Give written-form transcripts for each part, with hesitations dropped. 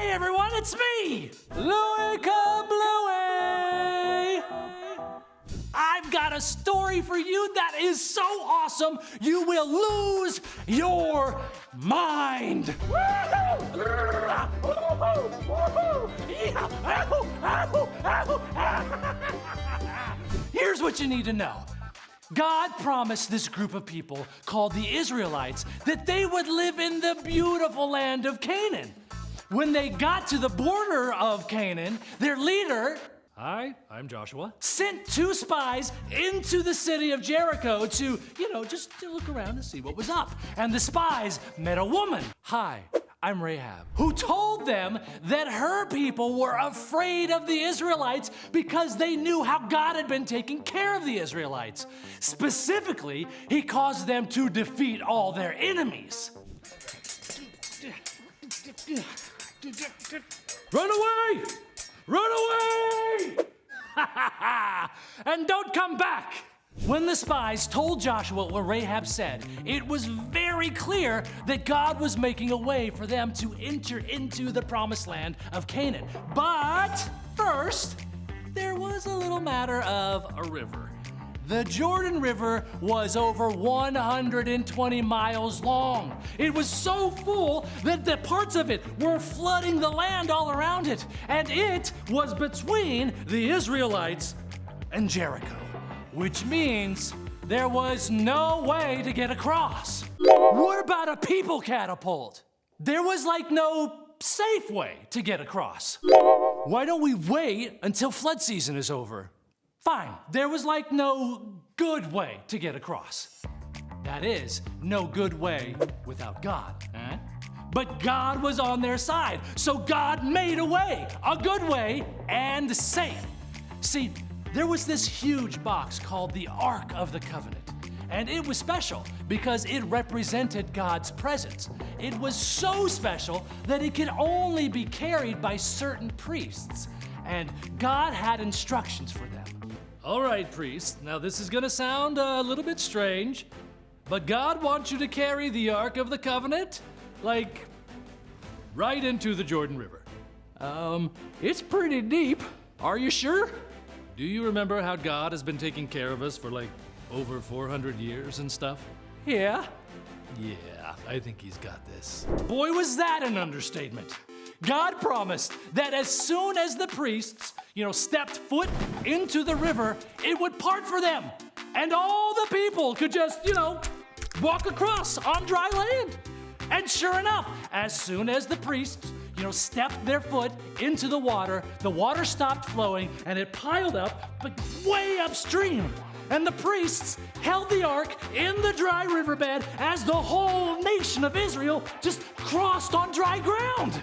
Hey everyone, it's me, Louie Kablooey. I've got a story for you that is so awesome, you will lose your mind. Here's what you need to know. God promised this group of people called the Israelites that they would live in the beautiful land of Canaan. When they got to the border of Canaan, their leader, hi, I'm Joshua, sent 2 spies into the city of Jericho to, just to look around and see what was up. And the spies met a woman, hi, I'm Rahab, who told them that her people were afraid of the Israelites because they knew how God had been taking care of the Israelites. Specifically, he caused them to defeat all their enemies. Run away! Run away! And don't come back! When the spies told Joshua what Rahab said, it was very clear that God was making a way for them to enter into the promised land of Canaan. But first, there was a little matter of a river. The Jordan River was over 120 miles long. It was so full that the parts of it were flooding the land all around it. And it was between the Israelites and Jericho, which means there was no way to get across. What about a people catapult? There was no safe way to get across. Why don't we wait until flood season is over? Fine, there was no good way to get across. That is, no good way without God. But God was on their side, so God made a way, a good way, and safe. See, there was this huge box called the Ark of the Covenant, and it was special because it represented God's presence. It was so special that it could only be carried by certain priests, and God had instructions for them. All right, priest, now this is gonna sound a little bit strange, but God wants you to carry the Ark of the Covenant, right into the Jordan River. It's pretty deep. Are you sure? Do you remember how God has been taking care of us for over 400 years and stuff? Yeah. Yeah, I think he's got this. Boy, was that an understatement. God promised that as soon as the priests, stepped foot into the river, it would part for them. And all the people could just, walk across on dry land. And sure enough, as soon as the priests, stepped their foot into the water stopped flowing and it piled up, but way upstream. And the priests held the ark in the dry riverbed as the whole nation of Israel just crossed on dry ground.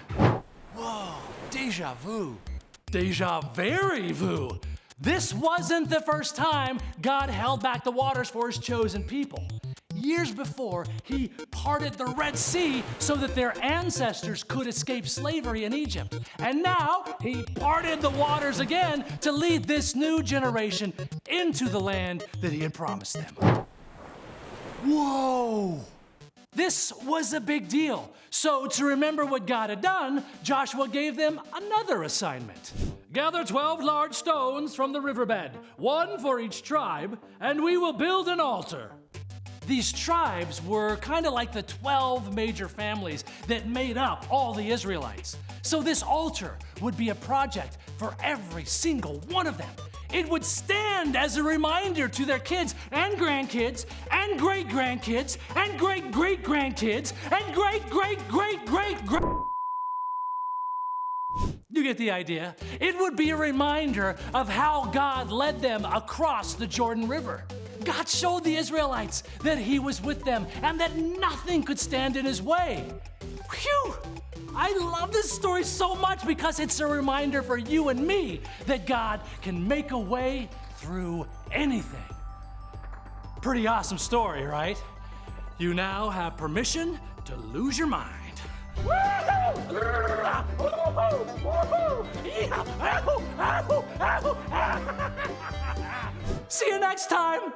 Whoa, deja vu. Deja very vu. This wasn't the first time God held back the waters for his chosen people. Years before, he parted the Red Sea so that their ancestors could escape slavery in Egypt. And now, he parted the waters again to lead this new generation into the land that he had promised them. Whoa! This was a big deal. So to remember what God had done, Joshua gave them another assignment. Gather 12 large stones from the riverbed, 1 for each tribe, and we will build an altar. These tribes were kind of like the 12 major families that made up all the Israelites. So this altar would be a project for every single one of them. It would stand as a reminder to their kids and grandkids and great-grandkids and great-great-grandkids and great-great-great-great-great. You get the idea. It would be a reminder of how God led them across the Jordan River. God showed the Israelites that he was with them and that nothing could stand in his way. Phew! I love this story so much because it's a reminder for you and me that God can make a way through anything. Pretty awesome story, right? You now have permission to lose your mind. See you next time.